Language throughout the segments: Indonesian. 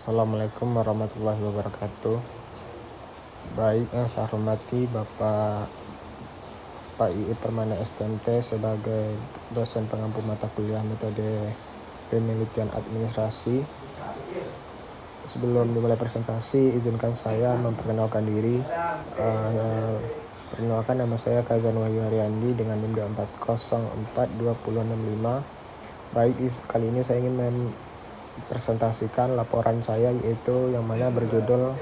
Assalamualaikum warahmatullahi wabarakatuh. Baik, yang saya hormati Bapak I.I. Permana STMT sebagai dosen pengampu mata kuliah metode penelitian administrasi. Sebelum dimulai presentasi, izinkan saya memperkenalkan diri. Perkenalkan, nama saya Kazan Wahyu Haryandi dengan NIM 2404265. Baik, kali ini saya ingin presentasikan laporan saya, yaitu yang mana berjudul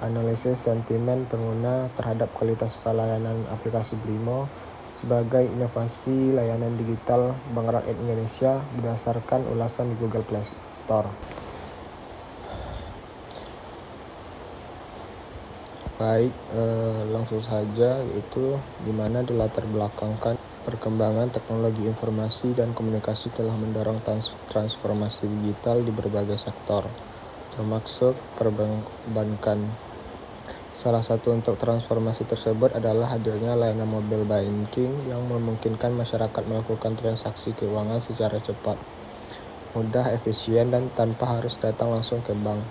Analisis Sentimen Pengguna Terhadap Kualitas Pelayanan Aplikasi BRIMO sebagai Inovasi Layanan Digital Bank Rakyat Indonesia berdasarkan ulasan di Google Play Store. Baik, langsung saja, yaitu dimana dilatar belakangkan perkembangan teknologi informasi dan komunikasi telah mendorong transformasi digital di berbagai sektor, termasuk perbankan. Salah satu untuk transformasi tersebut adalah hadirnya layanan mobile banking yang memungkinkan masyarakat melakukan transaksi keuangan secara cepat, mudah, efisien, dan tanpa harus datang langsung ke bank.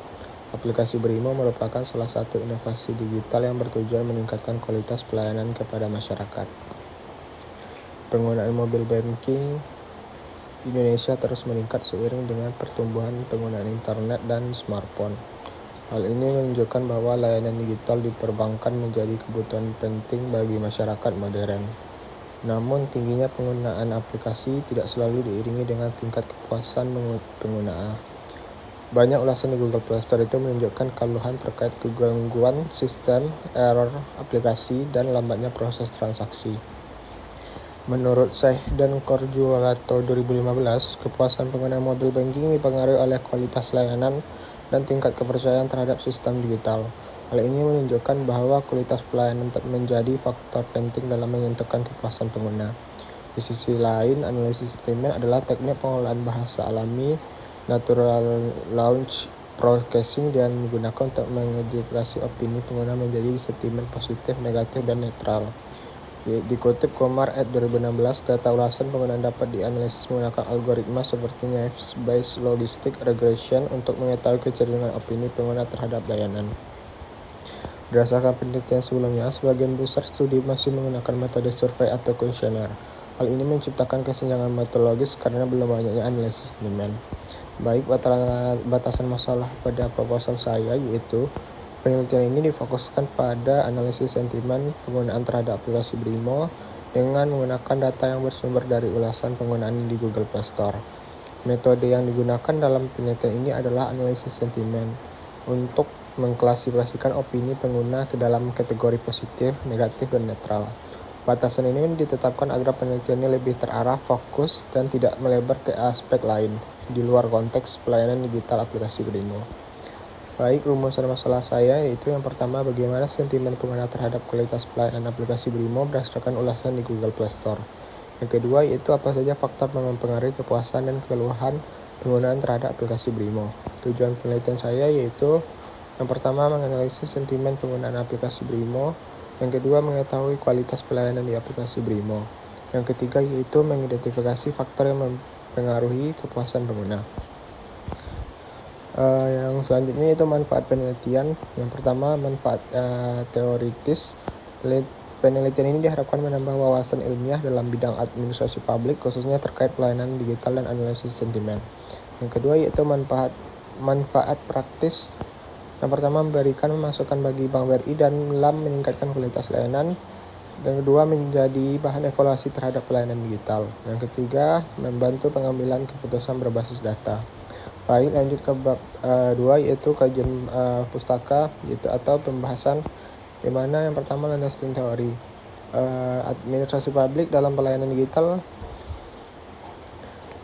Aplikasi BRIMO merupakan salah satu inovasi digital yang bertujuan meningkatkan kualitas pelayanan kepada masyarakat. Penggunaan mobile banking Indonesia terus meningkat seiring dengan pertumbuhan penggunaan internet dan smartphone. Hal ini menunjukkan bahwa layanan digital di perbankan menjadi kebutuhan penting bagi masyarakat modern. Namun, tingginya penggunaan aplikasi tidak selalu diiringi dengan tingkat kepuasan pengguna. Banyak ulasan di Google Play Store itu menunjukkan keluhan terkait kegangguan sistem, error aplikasi, dan lambatnya proses transaksi. Menurut Syekh dan Korjualato 2015, kepuasan pengguna mobile banking dipengaruhi oleh kualitas layanan dan tingkat kepercayaan terhadap sistem digital. Hal ini menunjukkan bahwa kualitas pelayanan menjadi faktor penting dalam menentukan kepuasan pengguna. Di sisi lain, analisis sentimen adalah teknik pengolahan bahasa alami, natural language processing, dan digunakan untuk mengidentifikasi opini pengguna menjadi sentimen positif, negatif, dan netral. Dikutip Komar et 2016, data ulasan penggunaan dapat dianalisis menggunakan algoritma seperti Naive-Bayes Logistic Regression untuk mengetahui kecenderungan opini pengguna terhadap layanan. Berdasarkan penelitian sebelumnya, sebagian besar studi masih menggunakan metode survei atau kuesioner. Hal ini menciptakan kesenjangan metodologis karena belum banyaknya analisis sentimen. Baik, batasan masalah pada proposal saya yaitu penelitian ini difokuskan pada analisis sentimen penggunaan terhadap aplikasi BRIMO dengan menggunakan data yang bersumber dari ulasan penggunaan di Google Play Store. Metode yang digunakan dalam penelitian ini adalah analisis sentimen untuk mengklasifikasikan opini pengguna ke dalam kategori positif, negatif, dan netral. Batasan ini ditetapkan agar penelitian ini lebih terarah, fokus, dan tidak melebar ke aspek lain di luar konteks pelayanan digital aplikasi BRIMO. Baik, rumusan masalah saya yaitu yang pertama, bagaimana sentimen pengguna terhadap kualitas pelayanan aplikasi BRIMO berdasarkan ulasan di Google Play Store. Yang kedua yaitu apa saja faktor yang mempengaruhi kepuasan dan keluhan penggunaan terhadap aplikasi BRIMO. Tujuan penelitian saya yaitu yang pertama, menganalisis sentimen penggunaan aplikasi BRIMO. Yang kedua, mengetahui kualitas pelayanan di aplikasi BRIMO. Yang ketiga yaitu mengidentifikasi faktor yang mempengaruhi kepuasan pengguna. Yang selanjutnya itu manfaat penelitian. Yang pertama, manfaat teoritis. Penelitian ini diharapkan menambah wawasan ilmiah dalam bidang administrasi publik, khususnya terkait pelayanan digital dan analisis sentimen. Yang kedua yaitu manfaat praktis. Yang pertama, memberikan masukan bagi Bank BRI dalam meningkatkan kualitas layanan. Yang kedua, menjadi bahan evaluasi terhadap pelayanan digital. Yang ketiga, membantu pengambilan keputusan berbasis data. Baik, lanjut ke bab 2 yaitu kajian pustaka yaitu atau pembahasan, di mana yang pertama landasan teori administrasi publik dalam pelayanan digital.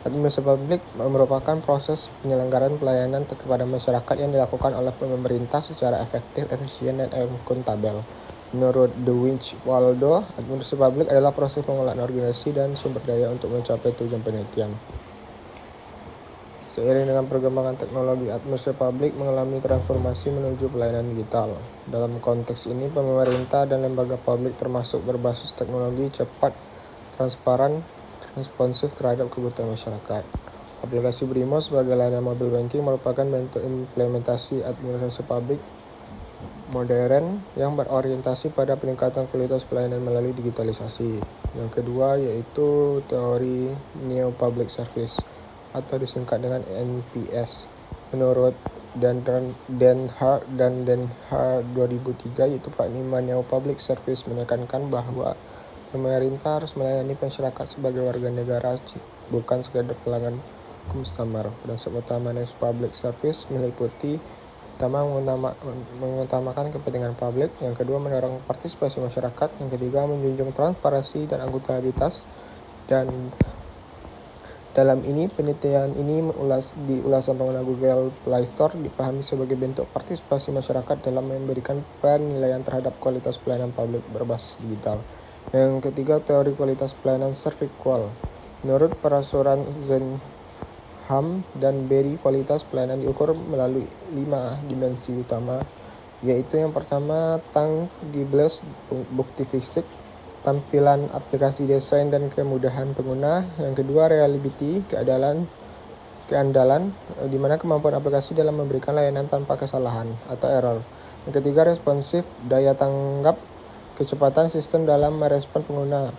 Administrasi publik merupakan proses penyelenggaraan pelayanan kepada masyarakat yang dilakukan oleh pemerintah secara efektif, efisien, dan akuntabel. Menurut Dewey Waldo, administrasi publik adalah proses pengolahan organisasi dan sumber daya untuk mencapai tujuan penelitian. Seiring dengan perkembangan teknologi, administrasi publik mengalami transformasi menuju pelayanan digital. Dalam konteks ini, pemerintah dan lembaga publik termasuk berbasis teknologi cepat, transparan, responsif terhadap kebutuhan masyarakat. Aplikasi Brimo sebagai layanan mobile banking merupakan bentuk implementasi administrasi publik modern yang berorientasi pada peningkatan kualitas pelayanan melalui digitalisasi. Yang kedua yaitu teori Neo Public Service atau disingkat dengan NPS. Menurut Den Haag dan Den Haag 2003, yaitu paradigma Neo Public Service menekankan bahwa pemerintah harus melayani masyarakat sebagai warga negara, bukan sekadar pelanggan customer. Prinsip utama Neo Public Service meliputi pertama, mengutamakan kepentingan publik. Yang kedua, mendorong partisipasi masyarakat. Yang ketiga, menjunjung transparansi dan akuntabilitas. Dan dalam ini, penelitian ini di ulasan pengguna Google Play Store dipahami sebagai bentuk partisipasi masyarakat dalam memberikan penilaian terhadap kualitas pelayanan publik berbasis digital. Yang ketiga, teori kualitas pelayanan Serviqual. Menurut peraturan Zenham dan Berry, kualitas pelayanan diukur melalui 5 dimensi utama, yaitu yang pertama, tangibles, bukti fisik, tampilan aplikasi, desain dan kemudahan pengguna. Yang kedua, reliability, keandalan, di mana kemampuan aplikasi dalam memberikan layanan tanpa kesalahan atau error. Yang ketiga, responsif, daya tanggap, kecepatan sistem dalam merespon pengguna.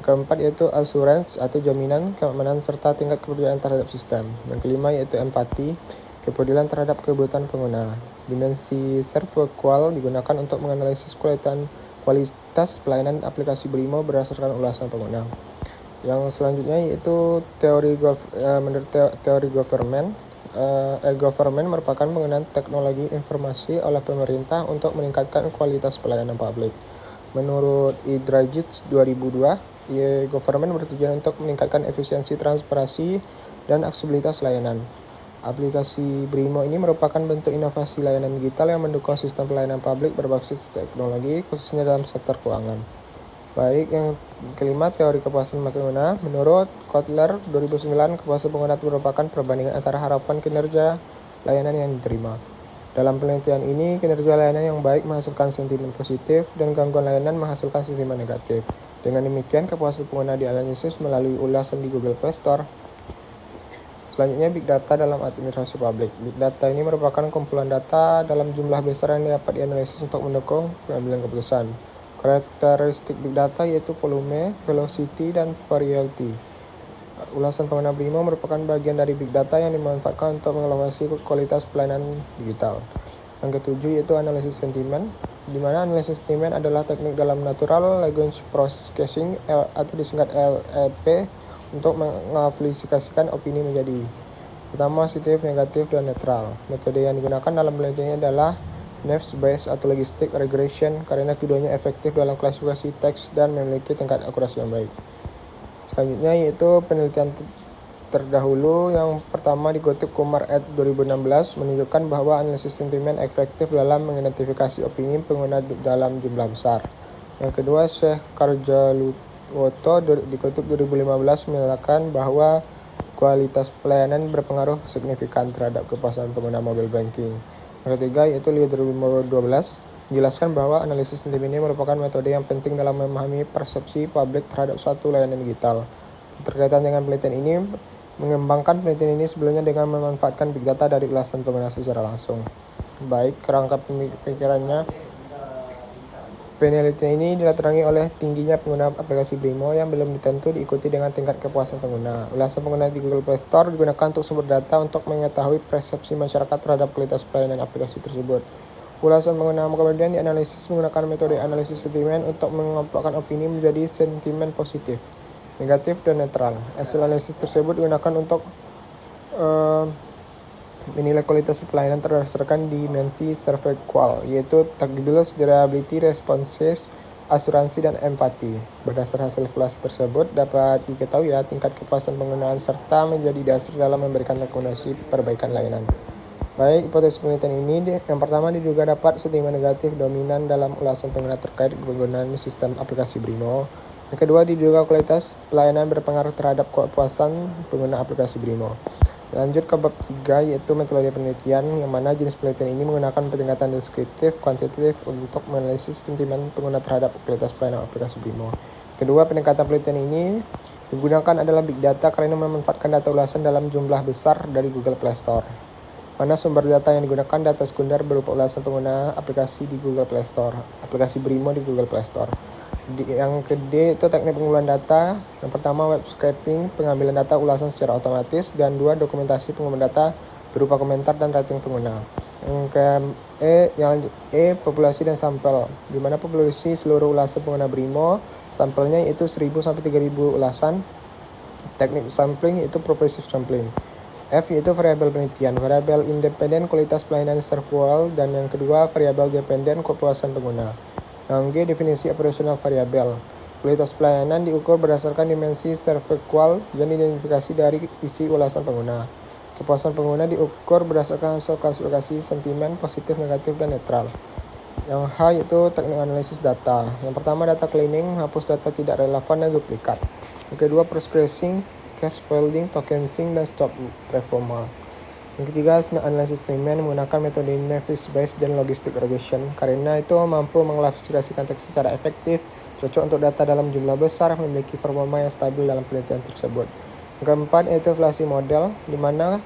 Keempat yaitu assurance atau jaminan keamanan serta tingkat kepercayaan terhadap sistem. Yang kelima yaitu empati, kepedulian terhadap kebutuhan pengguna. Dimensi Serviqual digunakan untuk menganalisis kualitas pelayanan aplikasi Brimo berdasarkan ulasan pengguna. Yang selanjutnya yaitu menurut teori government. Government merupakan penggunaan teknologi informasi oleh pemerintah untuk meningkatkan kualitas pelayanan publik. Menurut Idrajic 2002, government bertujuan untuk meningkatkan efisiensi, transparansi, dan aksesibilitas layanan. Aplikasi Brimo ini merupakan bentuk inovasi layanan digital yang mendukung sistem pelayanan publik berbasis teknologi, khususnya dalam sektor keuangan. Baik, yang kelima, teori kepuasan pengguna. Menurut Kotler 2009, kepuasan pengguna merupakan perbandingan antara harapan kinerja layanan yang diterima. Dalam penelitian ini, kinerja layanan yang baik menghasilkan sentimen positif dan gangguan layanan menghasilkan sentimen negatif. Dengan demikian, kepuasan pengguna dianalisis melalui ulasan di Google Play Store. Selanjutnya, Big Data dalam administrasi publik. Big Data ini merupakan kumpulan data dalam jumlah besar yang dapat dianalisis untuk mendukung pengambilan keputusan. Karakteristik Big Data yaitu volume, velocity, dan variety. Ulasan pengguna Brimo merupakan bagian dari Big Data yang dimanfaatkan untuk mengevaluasi kualitas pelayanan digital. Yang ketujuh yaitu analisis sentimen, di mana analisis sentimen adalah teknik dalam Natural Language Processing atau disingkat LLP untuk mengaplikasikan opini menjadi pertama, positif, negatif, dan netral. Metode yang digunakan dalam penelitian ini adalah Naive-Bayes atau Logistic Regression karena keduanya efektif dalam klasifikasi teks dan memiliki tingkat akurasi yang baik. Selanjutnya yaitu penelitian terdahulu yang pertama digotip Kumar et 2016 menunjukkan bahwa analisis sentimen efektif dalam mengidentifikasi opini pengguna dalam jumlah besar. Yang kedua, Syekh Karjaluwoto dikutip 2015 menyatakan bahwa kualitas pelayanan berpengaruh signifikan terhadap kepuasan pengguna mobile banking. Yang ketiga yaitu Leo 2012 menjelaskan bahwa analisis sentimen ini merupakan metode yang penting dalam memahami persepsi publik terhadap suatu layanan digital. Terkaitan dengan penelitian ini, mengembangkan penelitian ini sebelumnya dengan memanfaatkan big data dari ulasan pengguna secara langsung. Baik, kerangka pemikirannya, penelitian ini dilatar oleh tingginya pengguna aplikasi Brimo yang belum tentu diikuti dengan tingkat kepuasan pengguna. Ulasan pengguna di Google Play Store digunakan untuk sumber data untuk mengetahui persepsi masyarakat terhadap kualitas pelayanan aplikasi tersebut. Ulasan pengguna kemudian dianalisis menggunakan metode analisis sentimen untuk mengelompokkan opini menjadi sentimen positif, negatif, dan netral. Hasil analisis tersebut digunakan untuk menilai kualitas pelayanan berdasarkan dimensi Serviqual, yaitu tangibles, reliability, responsiveness, asuransi, dan empati. Berdasar hasil evaluasi tersebut dapat diketahui tingkat kepuasan penggunaan serta menjadi dasar dalam memberikan rekomendasi perbaikan layanan. Baik, hipotesis penelitian ini yang pertama diduga dapat sentimen negatif dominan dalam ulasan pengguna terkait penggunaan sistem aplikasi Brimo. Yang kedua, diduga kualitas pelayanan berpengaruh terhadap kepuasan pengguna aplikasi Brimo. Lanjut ke bab 3 yaitu metode penelitian, yang mana jenis penelitian ini menggunakan pendekatan deskriptif kuantitatif untuk menganalisis sentimen pengguna terhadap kualitas pelayanan aplikasi Brimo. Kedua, pendekatan penelitian ini Digunakan adalah Big Data karena memanfaatkan data ulasan dalam jumlah besar dari Google Play Store. Mana sumber data yang digunakan? Data sekunder berupa ulasan pengguna aplikasi di Google Play Store, aplikasi Brimo di Google Play Store. Yang kedua itu teknik pengumpulan data. Yang pertama web scraping, pengambilan data ulasan secara otomatis, dan dua dokumentasi pengumpulan data berupa komentar dan rating pengguna. Yang populasi dan sampel, di mana populasi seluruh ulasan pengguna Brimo, sampelnya itu 1000 sampai 3000 ulasan. Teknik sampling itu progressive sampling. F yaitu variabel penelitian, variabel independen kualitas pelayanan serverwall, dan yang kedua variabel dependen kepuasan pengguna. Yang G definisi operasional variabel. Kualitas pelayanan diukur berdasarkan dimensi server qual yang diidentifikasi dari isi ulasan pengguna. Kepuasan pengguna diukur berdasarkan hasil klasifikasi sentimen positif, negatif, dan netral. Yang H yaitu teknik analisis data. Yang pertama data cleaning, hapus data tidak relevan dan duplikat. Yang kedua processing, cache folding, tokensing, dan stop reformal. Yang ketiga, analisis sentimen menggunakan metode Nevis Bayes dan logistic regression karena itu mampu mengklasifikasikan teks secara efektif, cocok untuk data dalam jumlah besar, memiliki performa yang stabil dalam penelitian tersebut. Yang keempat yaitu evaluasi model, di mana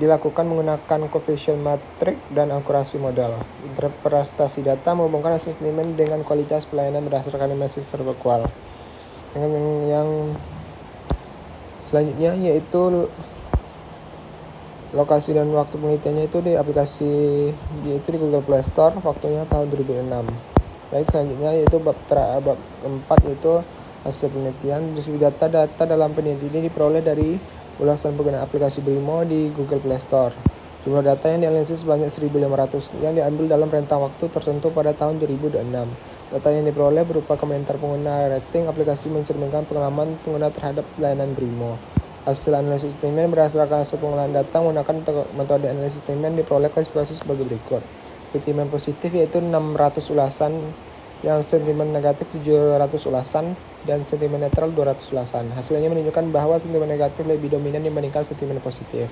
dilakukan menggunakan coefficient matrix dan akurasi model. Interpretasi data menghubungkan hasil sentimen dengan kualitas pelayanan berdasarkan dimensi server qual. Yang selanjutnya yaitu lokasi dan waktu penelitiannya itu di aplikasi yaitu di Google Play Store, waktunya tahun 2006. Baik, selanjutnya yaitu bab keempat yaitu hasil penelitian. Data dalam penelitian ini diperoleh dari ulasan pengguna aplikasi Brimo di Google Play Store. Jumlah data yang dianalisis sebanyak 1500 yang diambil dalam rentang waktu tertentu pada tahun 2006. Data yang diperoleh berupa komentar pengguna, rating aplikasi mencerminkan pengalaman pengguna terhadap layanan Brimo. Hasil analisis sentimen berdasarkan hasil pengolahan data menggunakan metode analisis sentimen diperoleh klasifikasi sebagai berikut. Sentimen positif yaitu 600 ulasan, yang sentimen negatif 700 ulasan, dan sentimen netral 200 ulasan. Hasilnya menunjukkan bahwa sentimen negatif lebih dominan dibandingkan sentimen positif.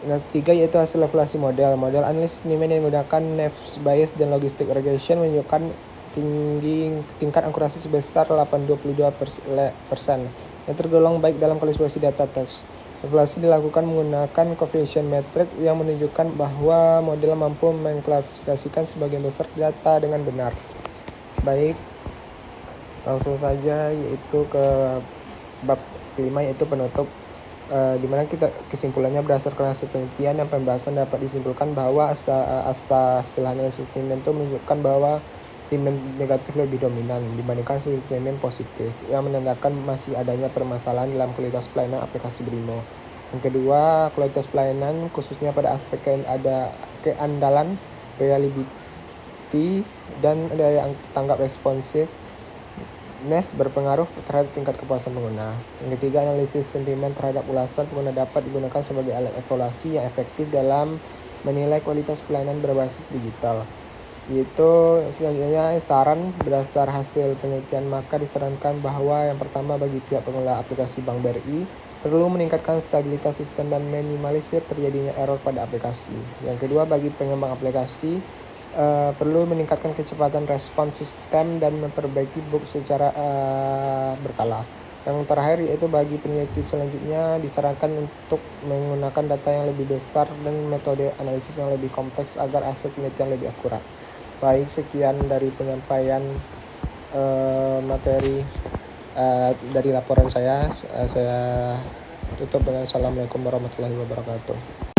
Yang ketiga yaitu hasil evaluasi model. Model analisis sentimen yang menggunakan Nevis Bayes dan logistic regression menunjukkan tingkat akurasi sebesar 82% yang tergolong baik dalam klasifikasi data teks. Evaluasi dilakukan menggunakan coefficient matrix yang menunjukkan bahwa model mampu mengklasifikasikan sebagian besar data dengan benar. Baik, langsung saja yaitu ke bab kelima yaitu penutup, di mana kita kesimpulannya berdasarkan hasil penelitian dan pembahasan dapat disimpulkan bahwa asas analisis sentimen itu menunjukkan bahwa sentimen negatif lebih dominan dibandingkan sentimen positif, yang menandakan masih adanya permasalahan dalam kualitas pelayanan aplikasi Brimo. Yang kedua, kualitas pelayanan khususnya pada aspek ada keandalan, reliability, dan daya tanggap responsif berpengaruh terhadap tingkat kepuasan pengguna. Yang ketiga, analisis sentimen terhadap ulasan pengguna dapat digunakan sebagai alat evaluasi yang efektif dalam menilai kualitas pelayanan berbasis digital. Yaitu selanjutnya saran berdasar hasil penelitian, maka disarankan bahwa yang pertama bagi pihak pengelola aplikasi Bank BRI perlu meningkatkan stabilitas sistem dan minimalisir terjadinya error pada aplikasi. Yang kedua bagi pengembang aplikasi perlu meningkatkan kecepatan respons sistem dan memperbaiki bug secara berkala. Yang terakhir yaitu bagi peneliti selanjutnya disarankan untuk menggunakan data yang lebih besar dan metode analisis yang lebih kompleks agar hasil penelitian lebih akurat. Baik, sekian dari penyampaian materi dari laporan saya. Saya tutup dengan Assalamualaikum warahmatullahi wabarakatuh.